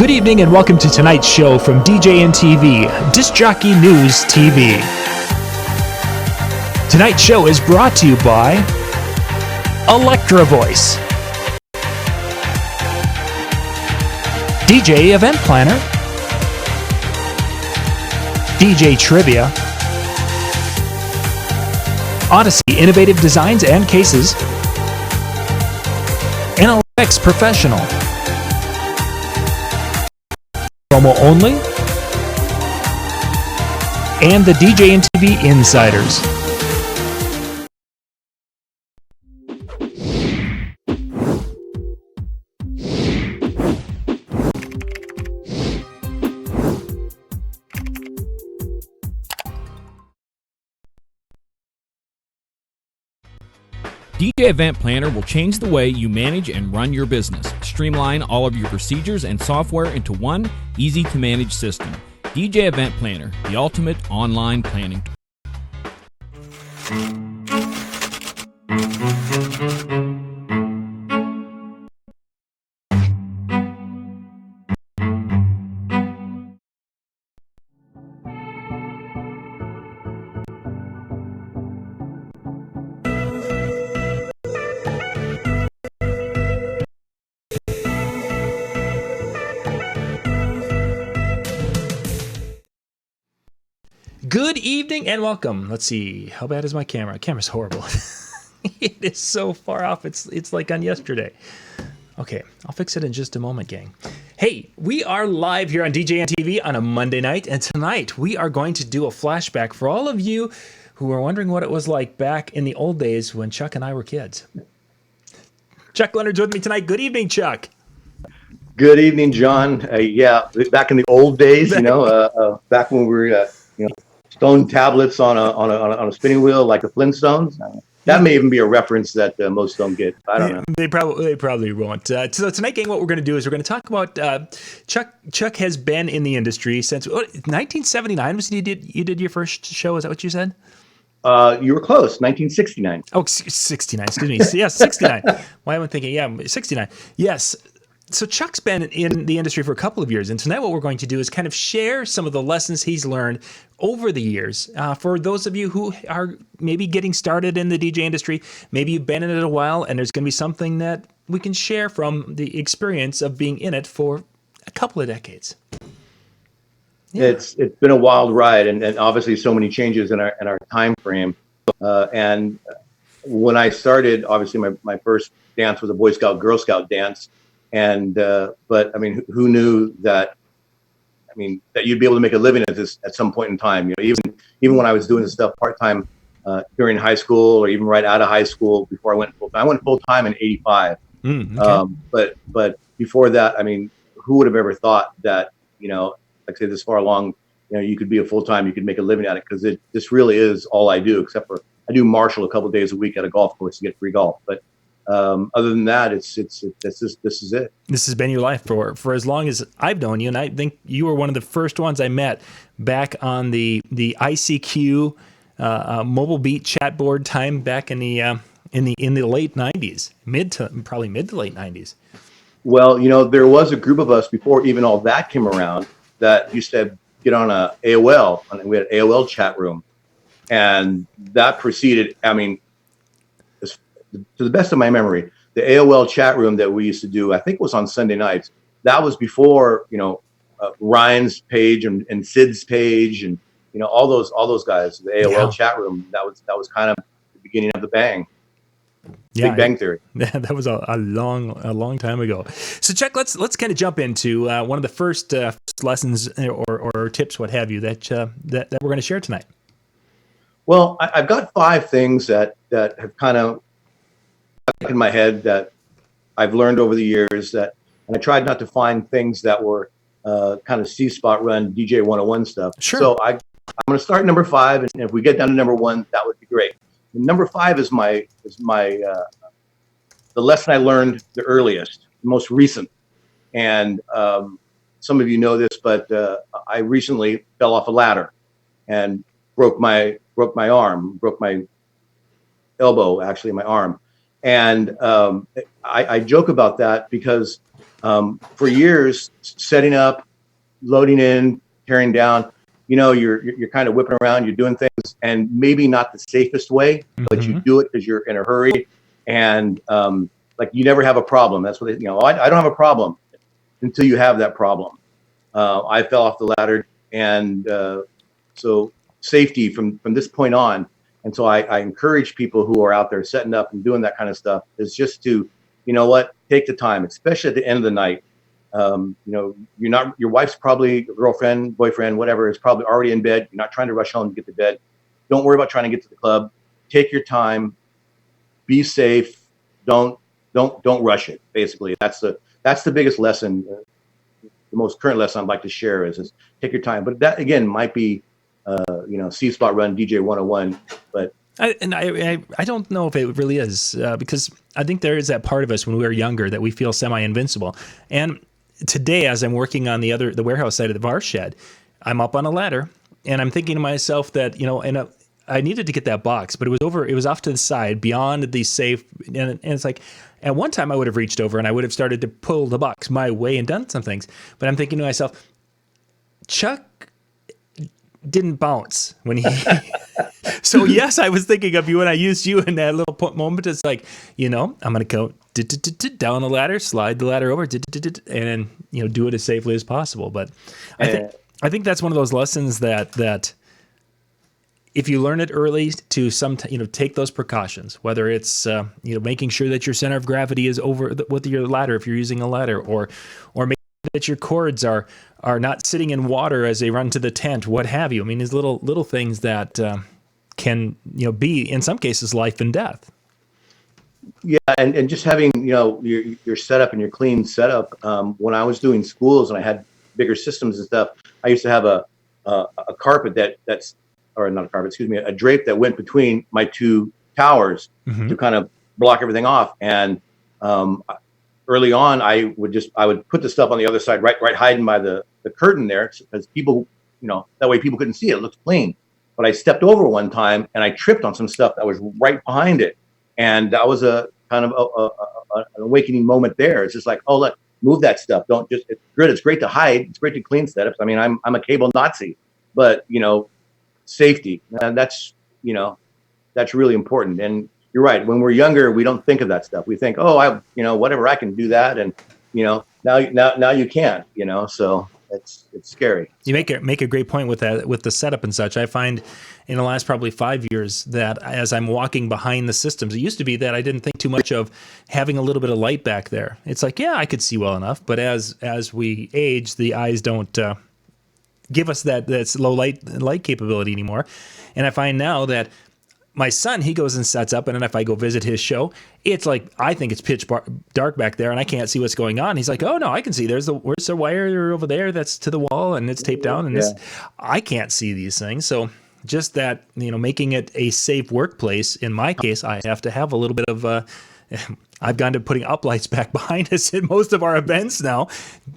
Good evening and welcome to tonight's show from DJ and TV, Disc Jockey News TV. Tonight's show is brought to you by Electra Voice, DJ Event Planner, DJ Trivia, Odyssey Innovative Designs and Cases, NLX Professional, Promo Only, and the DJ and TV Insiders. DJ Event Planner will change the way you manage and run your business. Streamline all of your procedures and software into one easy-to-manage system. DJ Event Planner, the ultimate online planning tool. Good evening and welcome. Let's see, how bad is my camera? Camera's horrible. It is so far off. It's like on yesterday. Okay, I'll fix it in just a moment, gang. Hey, we are live here on DJ and TV on a Monday night, and tonight we are going to do a flashback for all of you who are wondering what it was like back in the old days when Chuck and I were kids. Chuck Lehnhard's with me tonight. Good evening, Chuck. Good evening, John. Yeah, back in the old days, back when we were, stone tablets on a spinning wheel like the Flintstones. That may even be a reference that most don't get. I don't know. They probably won't. So tonight, gang, what we're going to do is we're going to talk about Chuck. Chuck has been in the industry since 1979. Was you did your first show? Is that what you said? You were close. 1969. Oh, 69. Excuse me. Yes, 69. Why am I thinking? Yeah, 69. Yes. So Chuck's been in the industry for a couple of years, and tonight what we're going to do is kind of share some of the lessons he's learned over the years. For those of you who are maybe getting started in the DJ industry, maybe you've been in it a while, and there's going to be something that we can share from the experience of being in it for a couple of decades. Yeah. It's been a wild ride, and obviously so many changes in our time frame. And when I started, obviously my first dance was a Boy Scout Girl Scout dance. And but I mean, who knew that? I mean, that you'd be able to make a living at this at some point in time. Even when I was doing this stuff part time during high school, or even right out of high school before I went full time. I went full time in '85. Okay. But before that, I mean, who would have ever thought that like I say, this far along, you could be a full time, you could make a living at it, because this really is all I do, except for I do marshal a couple of days a week at a golf course to get free golf, but. Other than that, this is it. This has been your life for as long as I've known you, and I think you were one of the first ones I met back on the ICQ mobile beat chat board time back in the late '90s, probably mid to late '90s. Well, there was a group of us before even all that came around that used to get on a AOL, and we had an AOL chat room, and that preceded. I mean. To the best of my memory, the AOL chat room that we used to do, I think was on Sunday nights. That was before, Ryan's page and Sid's page and, all those guys, the AOL chat room. That was kind of the beginning of the Bang. Big Bang Theory. That was a long time ago. So Chuck, let's kind of jump into one of the first lessons or tips, what have you, that we're going to share tonight. Well, I've got 5 things that have kind of in my head that I've learned over the years, and I tried not to find things that were kind of C-spot run DJ 101 stuff. Sure. So I'm going to start number 5, and if we get down to number 1, that would be great. And number 5 is my the lesson I learned the earliest, the most recent. And some of you know this, but I recently fell off a ladder and broke my arm, broke my elbow, actually, my arm. And I joke about that because for years, setting up, loading in, tearing down, you're kind of whipping around, you're doing things, and maybe not the safest way, but you do it because you're in a hurry, and like you never have a problem. That's what I don't have a problem until you have that problem. I fell off the ladder, and so safety from this point on. And so I encourage people who are out there setting up and doing that kind of stuff is just to, take the time, especially at the end of the night. Your wife's probably girlfriend, boyfriend, whatever, is probably already in bed. You're not trying to rush home to get to bed. Don't worry about trying to get to the club. Take your time. Be safe. Don't rush it. Basically, that's the biggest lesson. The most current lesson I'd like to share is take your time. But that again might be, C-Spot Run DJ 101. But I don't know if it really is because I think there is that part of us when we were younger that we feel semi-invincible. And today, as I'm working on the warehouse side of the VAR shed, I'm up on a ladder and I'm thinking to myself that, I needed to get that box, but it was off to the side beyond the safe. And it's like, at one time I would have reached over and I would have started to pull the box my way and done some things. But I'm thinking to myself, Chuck didn't bounce when he. So yes, I was thinking of you when I used you in that little moment. It's like, I'm going to go down the ladder, slide the ladder over, and do it as safely as possible. But I think that's one of those lessons that if you learn it early to take those precautions, whether it's making sure that your center of gravity is over with your ladder if you're using a ladder, or making sure that your cords are not sitting in water as they run to the tent, what have you. I mean, these little things that can be in some cases life and death. Yeah, and just having your setup and your clean setup. When I was doing schools and I had bigger systems and stuff, I used to have a carpet that's or not a carpet, excuse me, a drape that went between my two towers to kind of block everything off. And early on, I would put the stuff on the other side, right hiding by the curtain there, because people, that way people couldn't see it. It looked clean. But I stepped over one time and I tripped on some stuff that was right behind it. And that was a kind of an awakening moment there. It's just like, move that stuff. Don't just, it's good. It's great to hide. It's great to clean setups. I mean, I'm a cable Nazi, but safety, and that's really important. And you're right. When we're younger, we don't think of that stuff. We think, whatever, I can do that. And now you can't. So it's scary. You make a great point with that, with the setup and such. I find in the last probably 5 years that as I'm walking behind the systems, it used to be that I didn't think too much of having a little bit of light back there. It's like, yeah, I could see well enough, but as we age, the eyes don't give us that low light capability anymore. And I find now that my son, he goes and sets up, and then if I go visit his show, it's like, I think it's pitch dark back there and I can't see what's going on. He's like, oh no, I can see. Where's the wire over there that's to the wall and it's taped down, and I can't see these things. So just that, making it a safe workplace. In my case, I have to have a little bit of I've gone to putting up lights back behind us at most of our events now,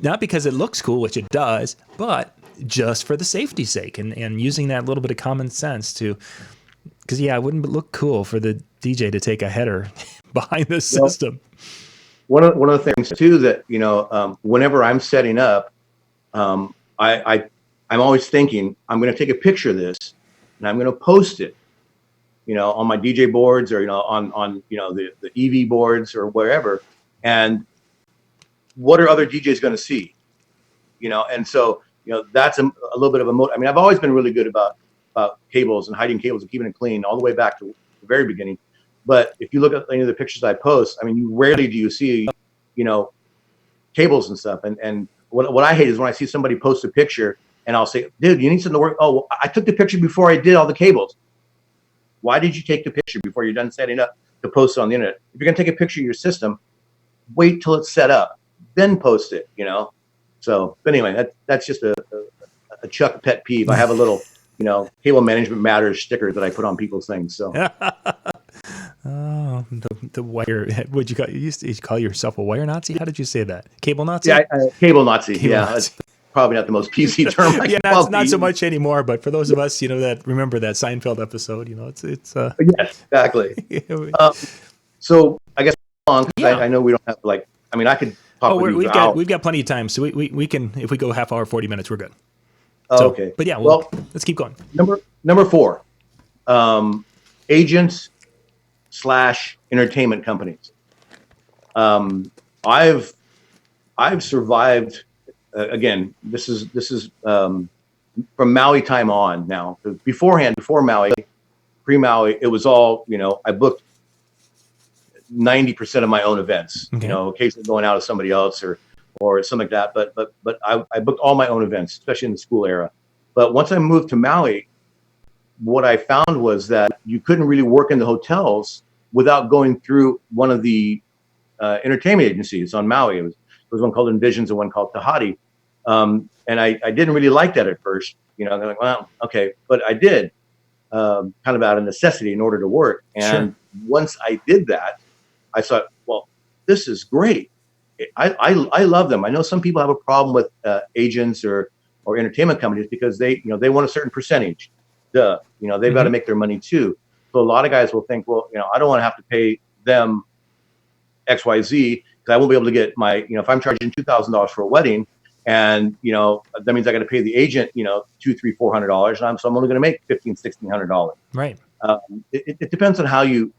not because it looks cool, which it does, but just for the safety's sake, and using that little bit of common sense to, because it wouldn't look cool for the DJ to take a header behind the system. One of the things too that whenever I'm setting up, I'm always thinking I'm going to take a picture of this and I'm going to post it, on my DJ boards or on the EV boards or wherever. And what are other DJs going to see? And so that's a little bit of a I mean, I've always been really good about cables and hiding cables and keeping it clean all the way back to the very beginning. But if you look at any of the pictures I post, I mean, rarely do you see, cables and stuff. And what I hate is when I see somebody post a picture and I'll say, dude, you need something to work. Oh, well, I took the picture before I did all the cables. Why did you take the picture before you're done setting up to post it on the internet? If you're going to take a picture of your system, wait till it's set up, then post it, So, but anyway, that's just a Chuck pet peeve. I have a little, cable management matters sticker that I put on people's things. So, oh, the wire. Would you used to call yourself a wire Nazi? How did you say that? Cable Nazi? Yeah, cable Nazi. Cable Nazi. It's probably not the most PC term. Not so much anymore. But for those of us, that remember that Seinfeld episode, it's. Yes, exactly. So I long, because Yeah. I know we don't have I mean, I could talk Oh, with you we've for hours. got plenty of time, so we can, if we go half hour, 40 minutes, we're good. Oh, So, okay. but yeah, Well, let's keep going. number 4, agents / entertainment companies. I've survived. Again, this is from Maui time on now. Before Maui, pre-Maui, it was all, I booked 90% of my own events. Okay. Occasionally going out with somebody else or something like that. But I booked all my own events, especially in the school era. But once I moved to Maui, what I found was that you couldn't really work in the hotels without going through one of the entertainment agencies on Maui. It was one called Envisions and one called Tahati. And I didn't really like that at first. They're like, well, okay, but I did, kind of out of necessity in order to work. And once I did that, I thought, well, this is great. I love them. I know some people have a problem with agents or entertainment companies because they want a certain percentage. They've got to make their money too. So a lot of guys will think, well, I don't want to have to pay them XYZ because I won't be able to get my, if I'm charging $2,000 for a wedding, and that means I got to pay the agent, $200, $300, $400, and so I'm only going to make $1,500, $1,600. Right. It depends on how you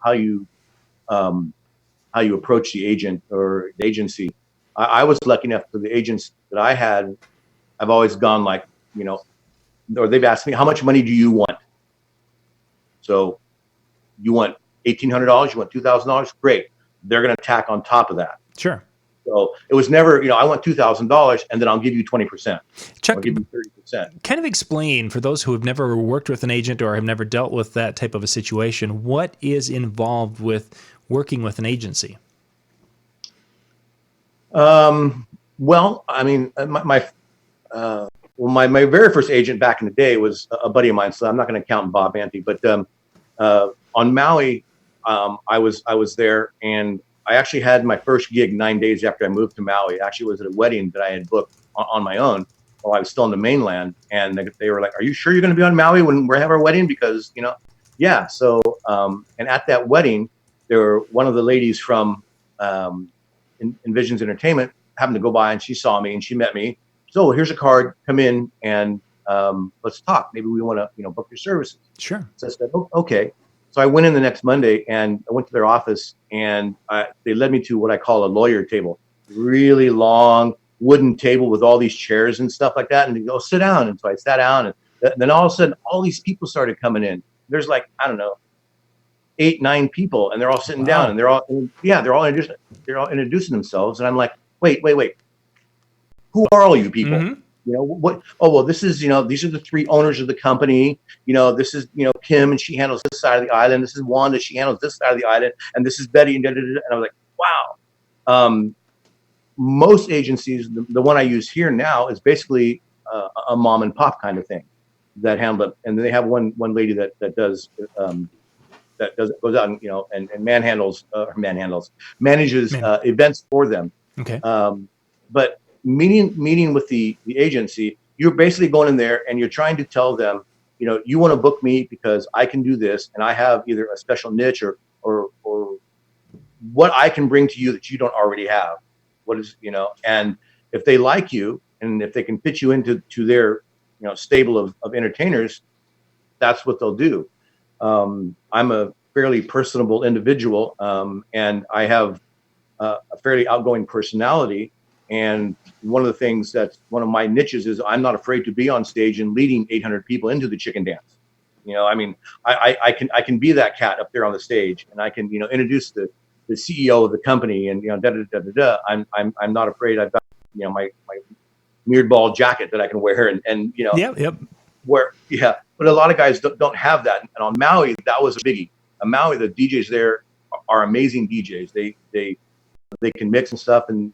approach the agent or the agency. I was lucky enough for the agents that I had. I've always gone like, or they've asked me, how much money do you want? So you want $1,800? You want $2,000? Great. They're going to tack on top of that. Sure. So it was never, I want $2,000 and then I'll give you 20%. Chuck, I'll give you 30%. kind of explain for those who have never worked with an agent or have never dealt with that type of a situation, what is involved with working with an agency? Well, I mean, my very first agent back in the day was a buddy of mine, so I'm not going to count Bob Ante. But on Maui, I was there, and I actually had my first gig 9 days after I moved to Maui. It actually was at a wedding that I had booked on my own while I was still in the mainland. And they were like, "Are you sure you're going to be on Maui when we have our wedding?" Because yeah. So and at that wedding, there were one of the ladies from Envisions Entertainment happened to go by, and she saw me and she met me. So here's a card. Come in and let's talk. Maybe we want to book your services. Sure. So I said, oh, okay. So I went in the next Monday and I went to their office, and they led me to what I call a lawyer table, really long wooden table with all these chairs and stuff like that. And they go, sit down. And so I sat down, and then all of a sudden, all these people started coming in. There's like, I don't know, 8, 9 people, and they're all sitting down, and they're all introducing themselves. And I'm like, wait. Who are all you people? Mm-hmm. What? Oh, well, this is, these are the 3 owners of the company. This is, Kim, and she handles this side of the island. This is Wanda, she handles this side of the island. And this is Betty, and da, da, da. And I was like, wow. Most agencies, the one I use here now is basically a mom and pop kind of thing that handle it. And they have one lady that goes out and manages events for them. Okay. But meeting with the agency, you're basically going in there and you're trying to tell them, you want to book me because I can do this, and I have either a special niche or what I can bring to you that you don't already have. What is, and if they like you and if they can fit you into their, stable of entertainers, that's what they'll do. I'm a fairly personable individual, and I have a fairly outgoing personality. And one of the things that's one of my niches is I'm not afraid to be on stage and leading 800 people into the chicken dance. I mean, I can be that cat up there on the stage, and I can, introduce the CEO of the company, and I'm not afraid. I've got my mirrored ball jacket that I can wear, and Yep. But a lot of guys don't have that. And on Maui, that was a biggie. On Maui, the DJs there are amazing DJs. They can mix and stuff, and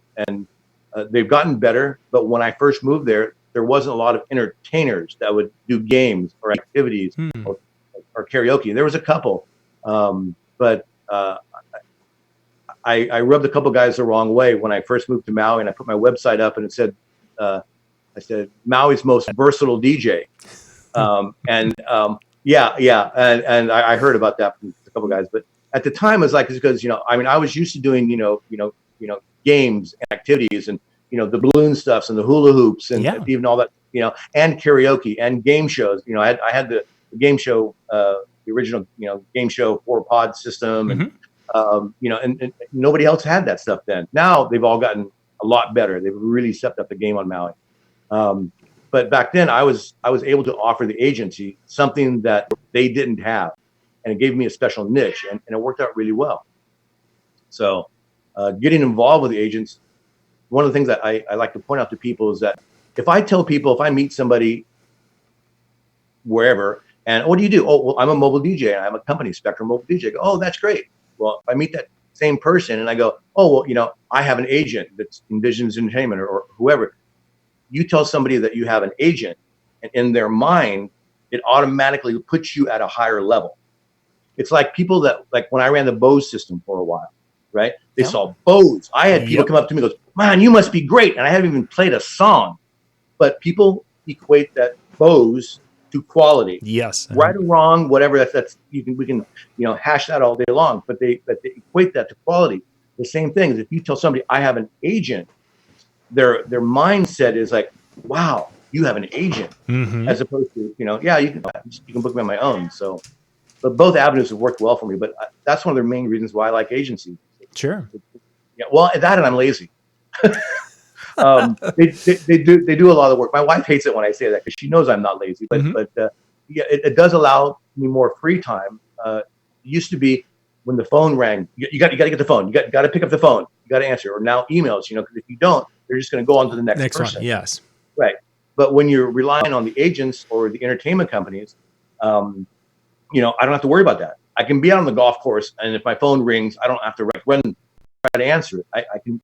they've gotten better. But when I first moved there wasn't a lot of entertainers that would do games or activities or karaoke. There was a couple, but I rubbed a couple guys the wrong way when I first moved to Maui, and I put my website up, and it said, I said, Maui's most versatile DJ. And I heard about that from a couple guys, but at the time it was like, because, I mean, I was used to doing, games and activities and, the balloon stuffs and the hula hoops and even all that, and karaoke and game shows. I had the game show, the original, game show 4-pod system. And, and nobody else had that stuff then. Now they've all gotten a lot better. They've really stepped up the game on Maui. But back then I was able to offer the agency something that they didn't have. And it gave me a special niche, and it worked out really well. So getting involved with the agents, one of the things that I like to point out to people is that if I meet somebody wherever, and what do you do? Oh, well, I'm a mobile DJ, and I'm a company, Spectrum Mobile DJ. I go, oh, that's great. Well, if I meet that same person and I go, oh, well, I have an agent that's Envisions Entertainment or whoever. You tell somebody that you have an agent, and in their mind, it automatically puts you at a higher level. It's like people that, like when I ran the Bose system for a while, right? They saw Bose. I had people come up to me and goes, man, you must be great. And I haven't even played a song. But people equate that Bose to quality. Yes. Right or wrong, whatever, we can hash that all day long. But they equate that to quality. The same thing is if you tell somebody I have an agent, their mindset is like, wow, you have an agent, as opposed to, you can book me on my own. So, but both avenues have worked well for me. But that's one of the main reasons why I like agency. Sure. Yeah. Well, that, and I'm lazy. They do a lot of work. My wife hates it when I say that because she knows I'm not lazy. But it does allow me more free time. It used to be when the phone rang, you got to get the phone. You got to pick up the phone. You got to answer. Or now emails. Because if you don't, they're just going to go on to the next person. One. Yes. Right. But when you're relying on the agents or the entertainment companies, I don't have to worry about that. I can be out on the golf course, and if my phone rings, I don't have to run try to answer it. I can,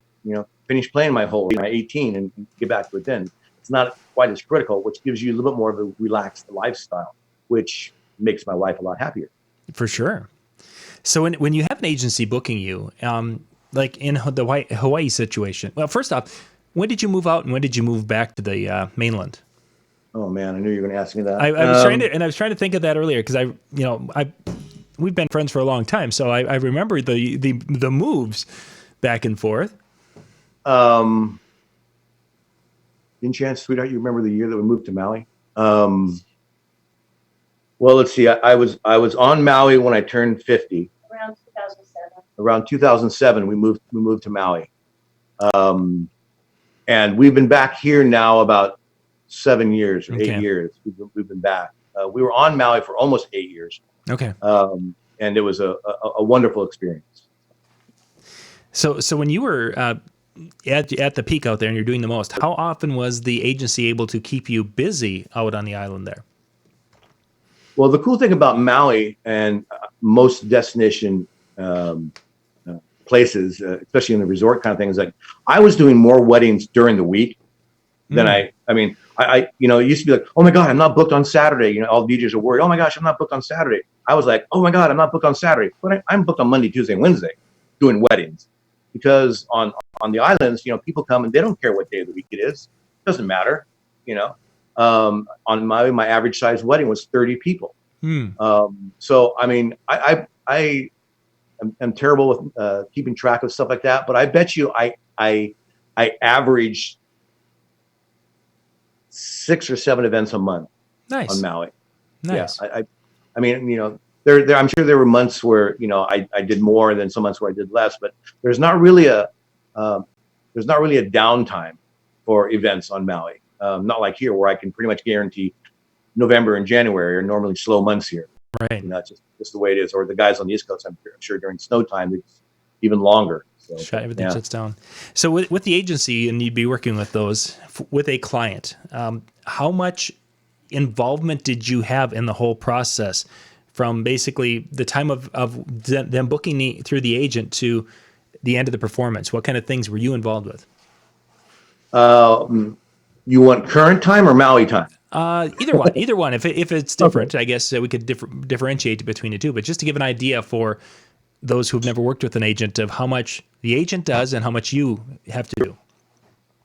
finish playing my 18 and get back to it then. It's not quite as critical, which gives you a little bit more of a relaxed lifestyle, which makes my life a lot happier. For sure. So when you have an agency booking you, like in the Hawaii situation, well, first off, when did you move out and when did you move back to the mainland? Oh man, I knew you were going to ask me that. I was trying to think of that earlier because we've been friends for a long time, so I remember the moves back and forth. In chance, sweetheart, you remember the year that we moved to Maui? Well, let's see. I was on Maui when I turned 50. Around 2007. Around 2007, we moved to Maui, and we've been back here now about 7 years or 8 years. We've been back. We were on Maui for almost 8 years. Okay. And it was a wonderful experience. So when you were at the peak out there and you're doing the most, how often was the agency able to keep you busy out on the island there? Well, the cool thing about Maui and most destination places, especially in the resort kind of thing, is like I was doing more weddings during the week than I it used to be like, oh my God, I'm not booked on Saturday. All the DJs are worried. Oh my gosh, I'm not booked on Saturday. I was like, oh my God, I'm not booked on Saturday. But I'm booked on Monday, Tuesday, and Wednesday doing weddings. Because on the islands, people come and they don't care what day of the week it is. It doesn't matter, On my average size wedding was 30 people. So I mean, I am terrible with keeping track of stuff like that. But I bet you I averaged 6 or 7 events a month. Nice. On Maui. Nice. Yeah, I mean, there I'm sure there were months where I did more, and then some months where I did less. But there's not really a downtime for events on Maui. Not like here, where I can pretty much guarantee November and January are normally slow months here. Right. That's just the way it is. Or the guys on the East Coast, I'm sure during snow time it's even longer. So everything shuts down. So with the agency, and you'd be working with those with a client, how much involvement did you have in the whole process, from basically the time of them booking through the agent to the end of the performance? What kind of things were you involved with? You want current time or Maui time? Either one. Either one. If it's different, okay. I guess we could differentiate between the two. But just to give an idea for those who've never worked with an agent of how much the agent does and how much you have to do.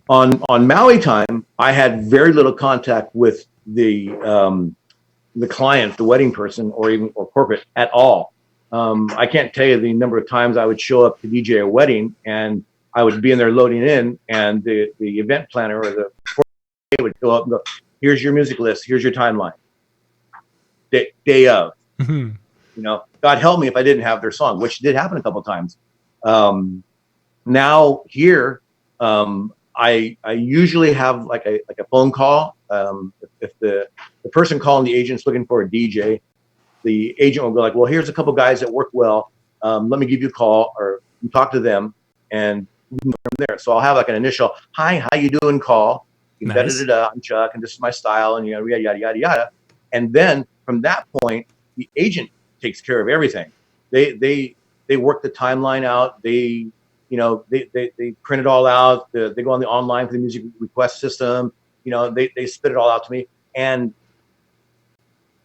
On Maui time, I had very little contact with the client, the wedding person, or corporate at all. I can't tell you the number of times I would show up to DJ a wedding and I would be in there loading in, and the event planner or the would go up and go, "Here's your music list. Here's your timeline. Day of." Mhm. You know, God help me if I didn't have their song, which did happen a couple of times. Now here, I usually have like a phone call. If the person calling the agent's looking for a DJ, the agent will go like, "Well, here's a couple guys that work well. Let me give you a call or talk to them, and we can go from there." So I'll have like an initial, "Hi, how you doing?" call. Nice. I'm Chuck, and this is my style, and yada yada yada yada. And then from that point, the agent takes care of everything. They work the timeline out. They print it all out. They go on the online for the music request system. They spit it all out to me, and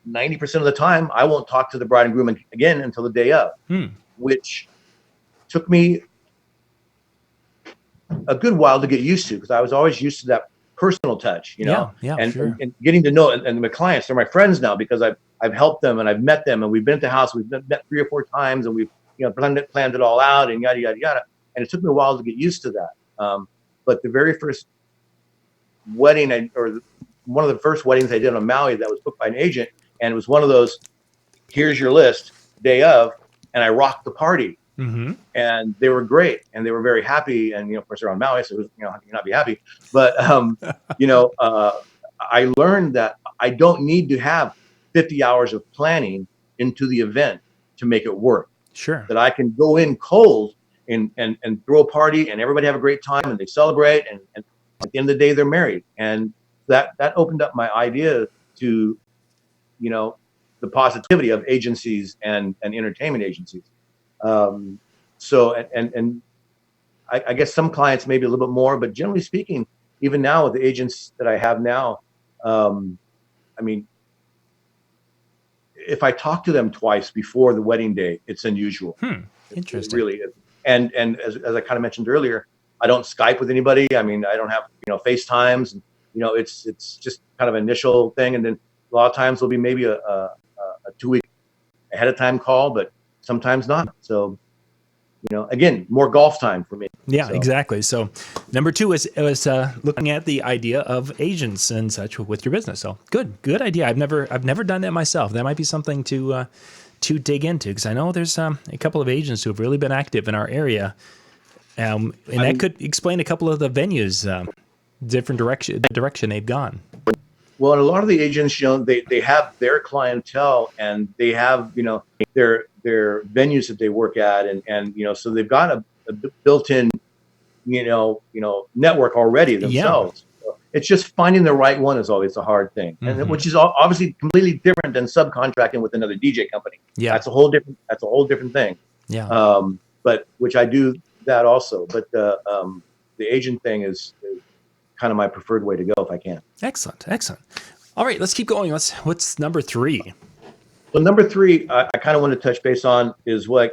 90% of the time, I won't talk to the bride and groom again until the day of, which took me a good while to get used to, because I was always used to that personal touch, Yeah, sure. and getting to know, and my clients, they're my friends now because I've helped them and I've met them and we've been at the house, we've met 3 or 4 times, and we've planned it all out and yada yada yada. And it took me a while to get used to that. But the very first wedding, or one of the first weddings I did on Maui that was booked by an agent, and it was one of those, "Here's your list, day of," and I rocked the party. Mm-hmm. And they were great, and they were very happy. And of course, they're on Maui, so it was, how can you not be happy? But I learned that I don't need to have 50 hours of planning into the event to make it work. Sure. That I can go in cold and throw a party, and everybody have a great time, and they celebrate, and at the end of the day, they're married. And that opened up my idea to the positivity of agencies and entertainment agencies. So I guess some clients maybe a little bit more, but generally speaking, even now with the agents that I have now, I mean, if I talk to them twice before the wedding day, it's unusual. Interesting. It really is. And as I kind of mentioned earlier, I don't Skype with anybody. I mean, I don't have FaceTimes. And, it's just kind of an initial thing, and then a lot of times there'll be maybe a 2-week ahead of time call, but sometimes not. So, again, more golf time for me. Yeah, So. Exactly. So number 2 was looking at the idea of agents and such with your business. So good idea. I've never done that myself. That might be something to dig into, because I know there's a couple of agents who have really been active in our area, and that could explain a couple of the venues, the direction they've gone. Well, and a lot of the agents, they have their clientele, and they have their venues that they work at, and so they've got a built-in network already themselves. Yeah. So it's just finding the right one is always a hard thing, and which is obviously completely different than subcontracting with another DJ company. Yeah, that's a whole different thing. Yeah. But which I do that also. But the agent thing is kind of my preferred way to go if I can. Excellent. All right, let's keep going. What's number 3? So number 3, I kind of want to touch base on is the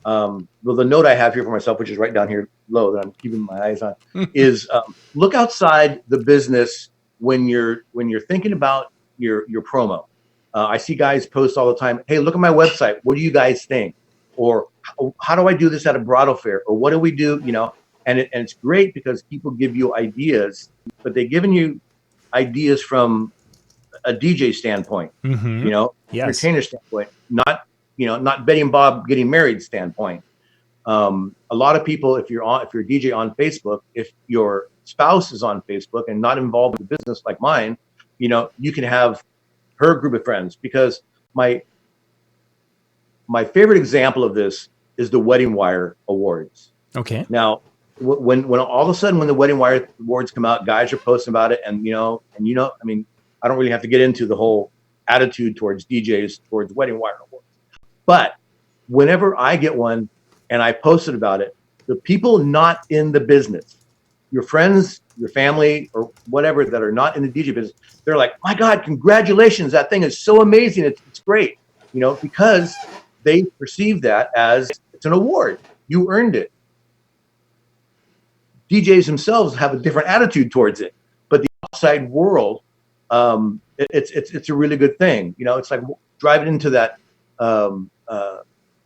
note I have here for myself, which is right down here low that I'm keeping my eyes on, is look outside the business when you're thinking about your promo. I see guys post all the time, "Hey, look at my website. What do you guys think?" Or "How do I do this at a bridal fair?" Or "What do we do?" And it's great because people give you ideas, but they're giving you ideas from a DJ standpoint, Yes. entertainer standpoint, not Betty and Bob getting married standpoint. A lot of people, if you're a DJ on Facebook, if your spouse is on Facebook and not involved in the business like mine, you can have her group of friends, because my favorite example of this is the Wedding Wire Awards. Okay. Now, when all of a sudden when the Wedding Wire Awards come out, guys are posting about it, and I mean, I don't really have to get into the whole attitude towards DJs towards Wedding Wire Awards, but whenever I get one and I posted about it, the people not in the business, your friends, your family, or whatever, that are not in the DJ business, they're like, "My God, congratulations! That thing is so amazing. It's great," because they perceive that as it's an award. You earned it. DJs themselves have a different attitude towards it, but the outside world, it's a really good thing. It's like driving into that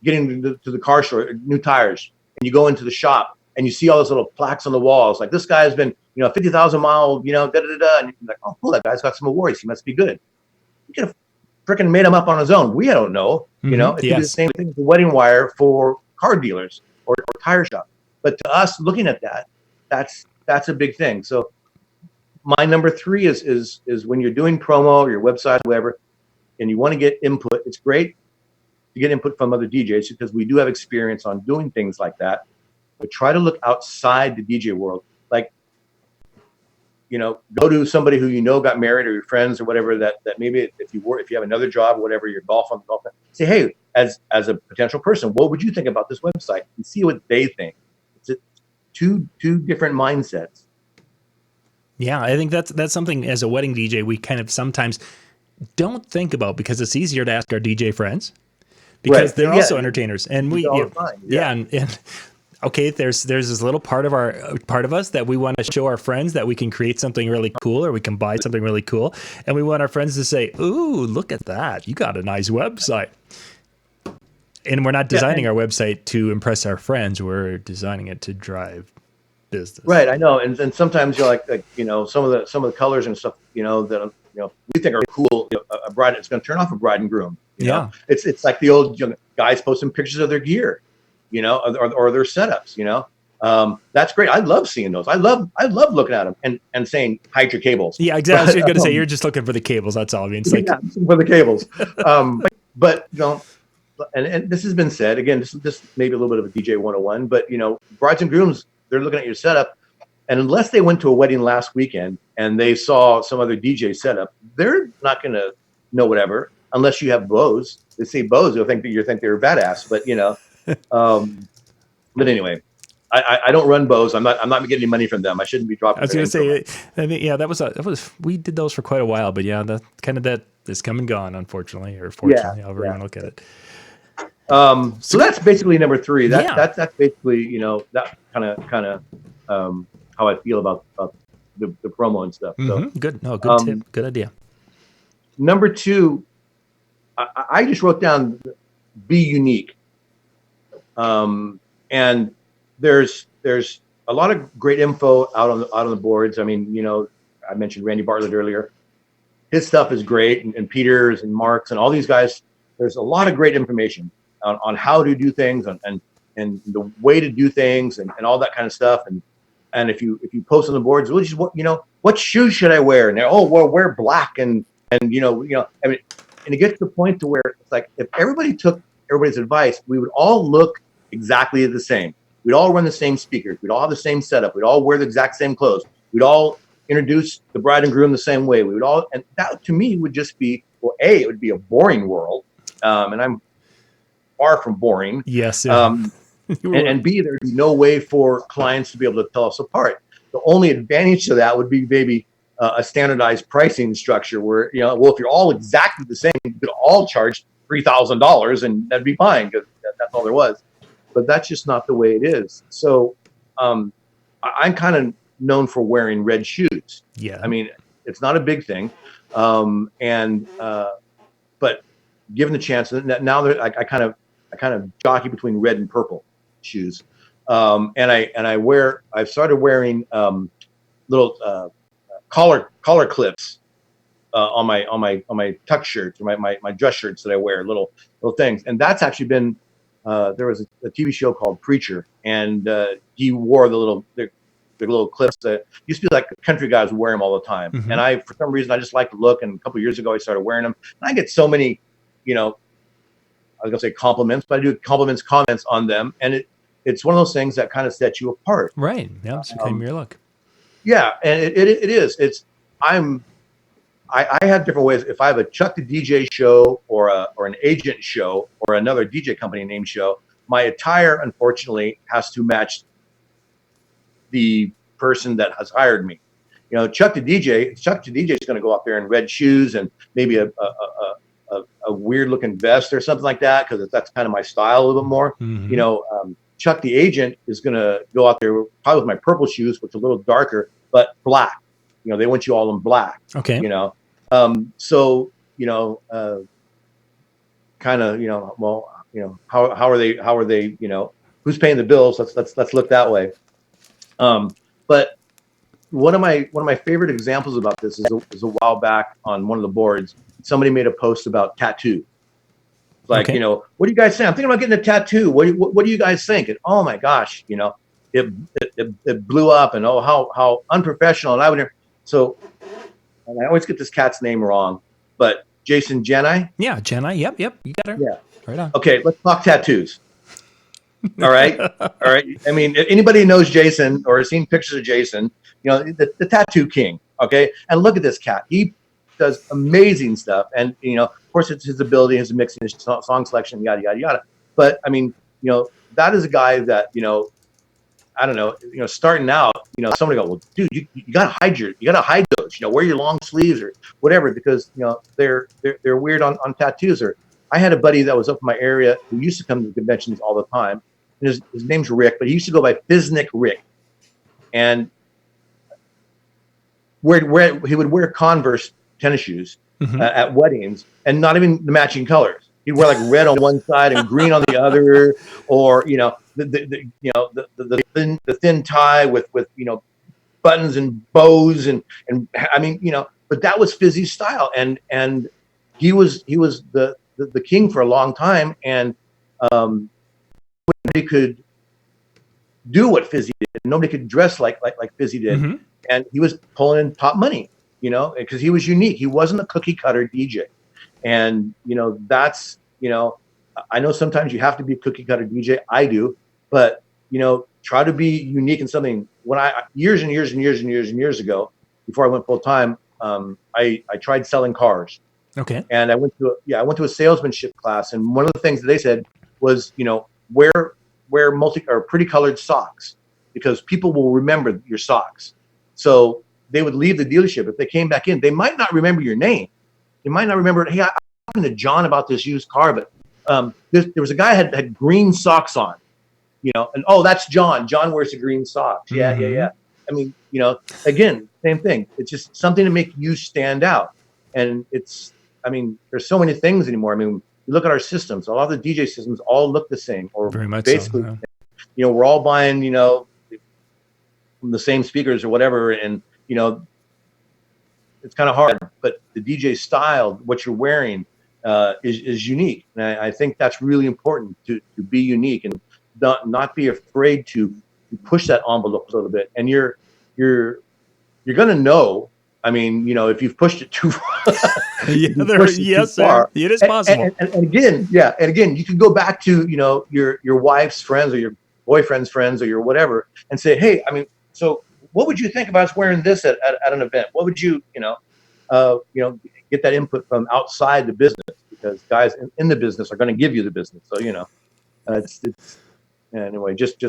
getting to the car store, new tires, and you go into the shop and you see all those little plaques on the walls, like this guy has been, 50,000 mile, da da da, and you're like, oh, cool, that guy's got some awards. He must be good. You could have freaking made him up on his own. We don't know. It could be the same thing as the wedding wire for car dealers or tire shop. But to us, looking at that, that's a big thing. So my number 3 is when you're doing promo or your website, whatever, and you want to get input. It's great to get input from other DJs because we do have experience on doing things like that. But try to look outside the DJ world. Like, go to somebody who got married or your friends or whatever that maybe if you have another job or whatever, you're golf on the golf. Say, hey, as a potential person, what would you think about this website? And see what they think. It's two different mindsets. Yeah, I think that's something as a wedding DJ we kind of sometimes don't think about because it's easier to ask our DJ friends because they're also entertainers, and we and okay, there's this little part of us that we want to show our friends that we can create something really cool or we can buy something really cool, and we want our friends to say, "Ooh, look at that! You got a nice website." And we're not designing our website to impress our friends; we're designing it to drive business. Right, I know, and sometimes you're like some of the colors and stuff that we think are cool. A bride, it's going to turn off a bride and groom. You know? It's like the old guys posting pictures of their gear, or their setups. That's great. I love seeing those. I love looking at them and saying hide your cables. Yeah, exactly. I was going to say you're just looking for the cables. That's all. I mean, it's like for the cables. But and this has been said again. This may be a little bit of a DJ 101, but brides and grooms, they're looking at your setup, and unless they went to a wedding last weekend and they saw some other DJ setup, they're not going to know whatever unless you have bows. They see bows, they'll think that they're badass. But but anyway, I don't run bows. I'm not getting any money from them. I shouldn't be dropping. I was going to say, I mean, that was we did those for quite a while, but that is come and gone, unfortunately, or fortunately, however you want to look at it. So that's basically number 3. That's basically that kind of how I feel about the promo and stuff. So, good, good tip, good idea. Number 2, I just wrote down be unique, and there's a lot of great info out on the boards. I mean, I mentioned Randy Bartlett earlier. His stuff is great, and Peter's and Mark's and all these guys. There's a lot of great information on how to do things and the way to do things and all that kind of stuff. And if you post on the boards, which is what shoes should I wear? And they're, wear black and I mean, and it gets to the point to where it's like if everybody took everybody's advice, we would all look exactly the same. We'd all run the same speakers. We'd all have the same setup. We'd all wear the exact same clothes. We'd all introduce the bride and groom the same way. We would all, and that to me would just be, it would be a boring world. And I'm far from boring. Yes. And B, there'd be no way for clients to be able to tell us apart. The only advantage to that would be maybe a standardized pricing structure where, if you're all exactly the same, you could all charge $3,000 and that'd be fine because that's all there was. But that's just not the way it is. So I'm kind of known for wearing red shoes. Yeah. I mean, it's not a big thing. But given the chance, now that I kind of jockey between red and purple shoes. I've started wearing little collar clips on my tuck shirts or my dress shirts that I wear, little things. And that's actually been there was a TV show called Preacher, and he wore the little clips that used to be like country guys would wear them all the time. Mm-hmm. And for some reason I just like the look, and a couple of years ago I started wearing them, and I get so many, I was gonna say compliments, but I do comments on them, and it's one of those things that kind of sets you apart. Right. Yeah, it's became your look. Yeah, and it is. I have different ways. If I have a Chuck the DJ show or an agent show or another DJ company name show, my attire unfortunately has to match the person that has hired me. Chuck the DJ is going to go out there in red shoes and maybe a weird looking vest or something like that, because that's kind of my style a little bit more. Mm-hmm. Chuck the agent is going to go out there probably with my purple shoes, which are a little darker, but black. They want you all in black. Okay. Kind of, well, how are they, who's paying the bills? Let's look that way. But one of my favorite examples about this is a while back on one of the boards. Somebody made a post about tattoo. Like, Okay. what do you guys think? I'm thinking about getting a tattoo. What do you guys think? And oh my gosh, it blew up, and oh, how unprofessional. And I would, so, and I always get this cat's name wrong, but Jason Jeni. Yeah, Jenna. Yep. You got her. Yeah. Right on. Okay, let's talk tattoos. All right. All right. I mean, anybody who knows Jason or has seen pictures of Jason, the tattoo king. Okay. And look at this cat. He does amazing stuff. And, of course, it's his ability, his mixing, his song selection, yada, yada, yada. But, I mean, that is a guy that, I don't know, starting out, somebody go, well, dude, you gotta hide those, wear your long sleeves or whatever, because, they're weird on tattoos. Or I had a buddy that was up in my area who used to come to conventions all the time. And his name's Rick, but he used to go by Fiznik Rick. And where he would wear Converse tennis shoes at weddings, and not even the matching colors. He'd wear like red on one side and green on the other, or the thin tie with buttons and bows and I mean, but that was Fizzy's style, and he was the king for a long time, and nobody could do what Fizzy did. Nobody could dress like Fizzy did, and he was pulling in top money, because he was unique. He wasn't a cookie cutter DJ, and that's I know sometimes you have to be a cookie cutter DJ. I do, but try to be unique in something. When I years ago, before I went full time, I tried selling cars. Okay. And I went to a salesmanship class, and one of the things that they said was, wear multi or pretty colored socks, because people will remember your socks. So they would leave the dealership. If they came back in, they might not remember your name. They might not remember, hey, I was talking to John about this used car, but there was a guy had green socks on, and oh, that's John. John wears the green socks. Yeah. I mean, again, same thing. It's just something to make you stand out. And there's so many things anymore. I mean, you look at our systems, a lot of the DJ systems all look the same, or very much basically, so, yeah. We're all buying, from the same speakers or whatever. And, it's kind of hard, but the DJ style, what you're wearing, is unique. And I think that's really important to be unique and not be afraid to push that envelope a little bit. And you're going to know. I mean, if you've pushed it too far, yes, sir. It is possible. And again, you can go back to your wife's friends or your boyfriend's friends or your whatever, and say, hey, I mean, so what would you think about us wearing this at an event? What would you get that input from outside the business, because guys in the business are going to give you the business. So it's anyway, just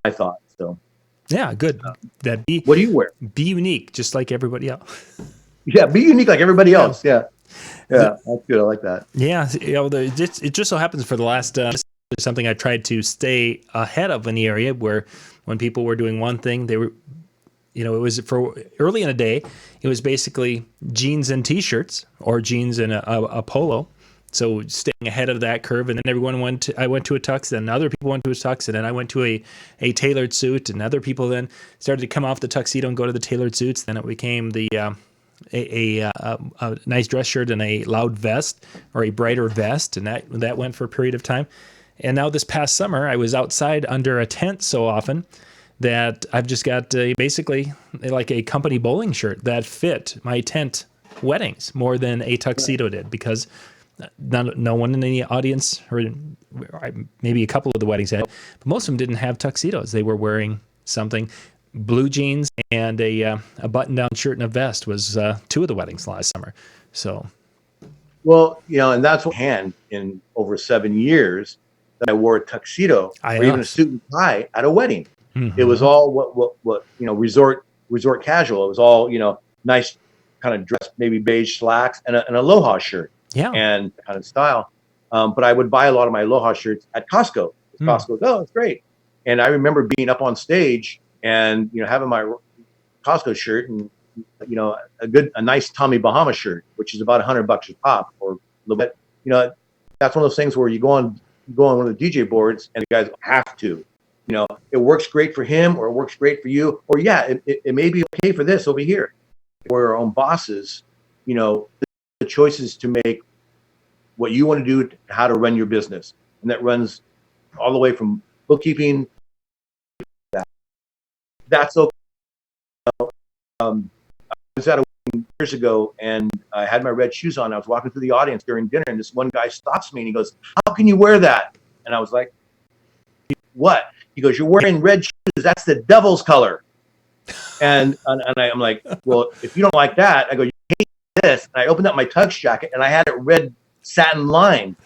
my thought. So. Yeah, good. What do you wear? Be unique, just like everybody else. Yeah, be unique like everybody else. Yeah, that's good. I like that. Yeah, it just so happens for the last something I tried to stay ahead of in the area, where when people were doing one thing, they were, it was for early in the day, it was basically jeans and t-shirts, or jeans and a polo. So staying ahead of that curve, and then everyone I went to a tux, and other people went to a tux, and then I went to a tailored suit, and other people then started to come off the tuxedo and go to the tailored suits. Then it became a nice dress shirt and a loud vest, or a brighter vest, and that went for a period of time. And now this past summer, I was outside under a tent so often that I've just got basically like a company bowling shirt that fit my tent weddings more than a tuxedo did, because no one in the audience, or maybe a couple of the weddings had, but most of them didn't have tuxedos. They were wearing something. Blue jeans and a button-down shirt and a vest was two of the weddings last summer. So, well, and that's what hand in over 7 years that I wore a tuxedo or even a suit and tie at a wedding. Mm-hmm. It was all what resort casual. It was all nice kind of dress, maybe beige slacks and an Aloha shirt. Yeah, and kind of style. But I would buy a lot of my Aloha shirts at Costco. Costco, oh, it's great. And I remember being up on stage and having my Costco shirt and a nice Tommy Bahama shirt, which is about $100 a pop, or a little bit. That's one of those things where you go on go on one of the DJ boards and the guys have to. It works great for him or it works great for you. Or it may be okay for this over here. We're our own bosses, the choices to make what you want to do, how to run your business. And that runs all the way from bookkeeping. That's okay. I was at a wedding years ago and I had my red shoes on. I was walking through the audience during dinner and this one guy stops me and he goes, "How can you wear that?" And I was like, "What?" He goes, "You're wearing red shoes. That's the devil's color." And I'm like, "Well, if you don't like that," I go, "You hate this." And I opened up my tux jacket and I had it red satin lined.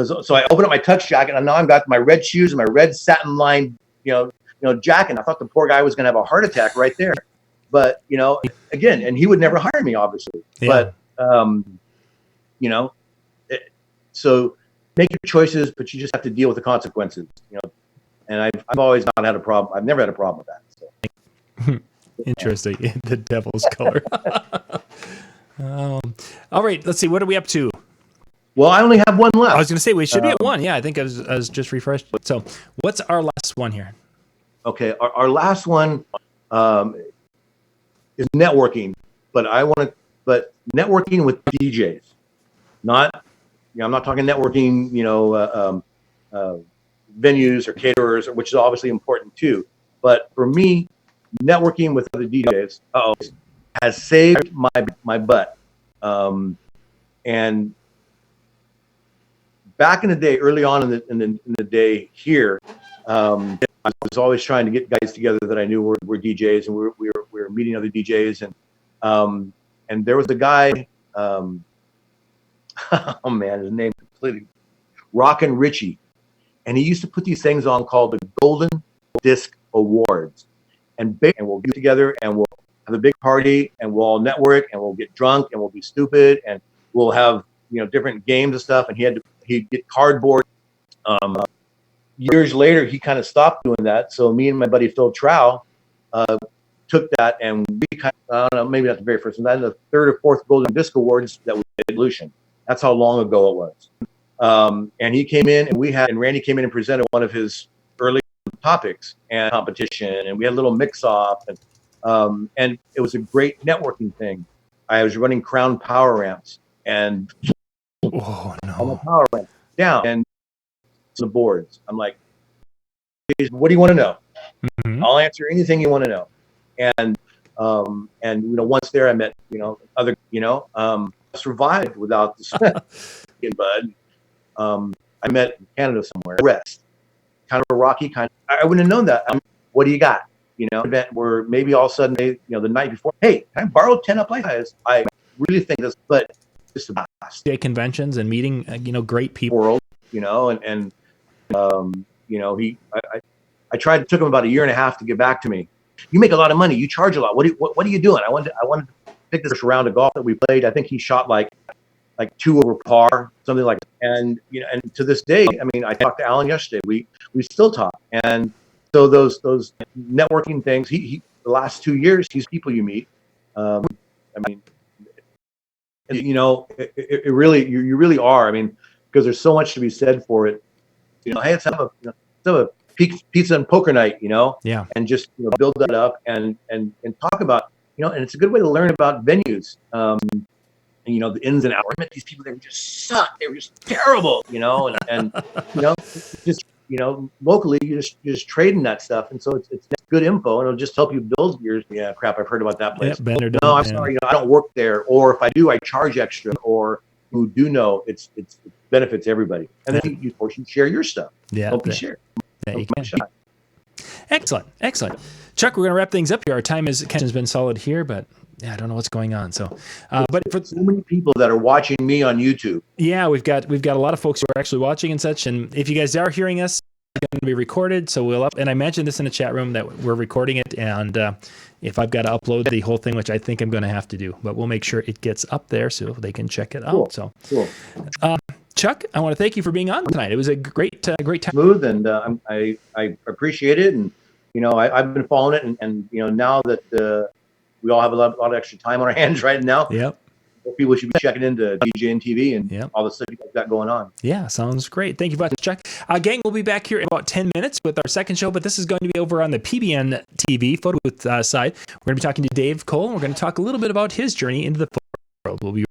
So I opened up my tux jacket and now I've got my red shoes and my red satin lined, jacket. I thought the poor guy was going to have a heart attack right there. But, again, and he would never hire me, obviously. Yeah. But, so make your choices, but you just have to deal with the consequences, And I've always not had a problem. I've never had a problem with that. So. Interesting. The devil's color. All right. Let's see. What are we up to? Well, I only have one left. I was going to say we should be at one. Yeah, I think I was just refreshed. So what's our last one here? Okay. Our last one is networking, but networking with DJs, not, I'm not talking networking, venues or caterers, which is obviously important too. But for me, networking with other DJs has saved my butt. And back in the day, early on in the day here, I was always trying to get guys together that I knew were DJs, and we were meeting other DJs, and there was a guy, oh man, his name completely, Rockin' Richie, and he used to put these things on called the Golden Disc Awards, and we'll get together and we'll have a big party and we'll all network and we'll get drunk and we'll be stupid and we'll have different games and stuff, and he'd get cardboard. Years later, he kind of stopped doing that. So me and my buddy Phil Trow took that and we kind of, I don't know, maybe not the very first one, that the third or fourth Golden Disc Awards that we did Evolution. That's how long ago it was. And he came in and Randy came in and presented one of his early topics and competition, and we had a little mix off, and it was a great networking thing. I was running Crown power amps and on the power ramp down and the boards. I'm like, what do you want to know? Mm-hmm. I'll answer anything you want to know. And once there I met other survived without the sweat in bud. I met in Canada somewhere. Rest, kind of a rocky kind. I wouldn't have known that. What do you got? Event where maybe all of a sudden they, the night before, hey, can I borrow 10 up like guys? I really think this, but just the day conventions and meeting, great people. World, I took him about a year and a half to get back to me. You make a lot of money. You charge a lot. What are you doing? I wanted to pick this round of golf that we played. I think he shot like 2 over par, something like that. And and to this day, I talked to Alan yesterday. We still talk. And so those networking things, he the last 2 years, he's people you meet. It really, you really are. Because there's so much to be said for it. Hey, let's have a pizza and poker night, yeah, and just build that up and talk about, and it's a good way to learn about venues, and the ins and outs. I met these people that just sucked. They were just terrible, and just locally you're just trading that stuff, and so it's good info, and it'll just help you build your crap. I've heard about that place. Yeah, no, I'm sorry, I don't work there, or if I do, I charge extra, or who do know it benefits everybody, and then you share your stuff. Yeah, hope you share. Yeah, you can. Excellent. Chuck, we're going to wrap things up here. Our time has been solid here, but I don't know what's going on. So, but for so many people that are watching me on YouTube. Yeah, we've got a lot of folks who are actually watching and such. And if you guys are hearing us, it's going to be recorded. So we'll and I mentioned this in the chat room that we're recording it. And if I've got to upload the whole thing, which I think I'm going to have to do, but we'll make sure it gets up there so they can check it out. So, cool. Chuck, I want to thank you for being on tonight. It was a great time. Smooth, and I appreciate it. And I've been following it, and now that we all have a lot of extra time on our hands right now. Yep. people should be checking into DJing TV and Yep. all the stuff you guys got going on. Yeah, sounds great. Thank you very much, Chuck. Gang, we'll be back here in about 10 minutes with our second show, but this is going to be over on the PBN TV photo booth side. We're going to be talking to Dave Cole, and we're going to talk a little bit about his journey into the photo world. We'll be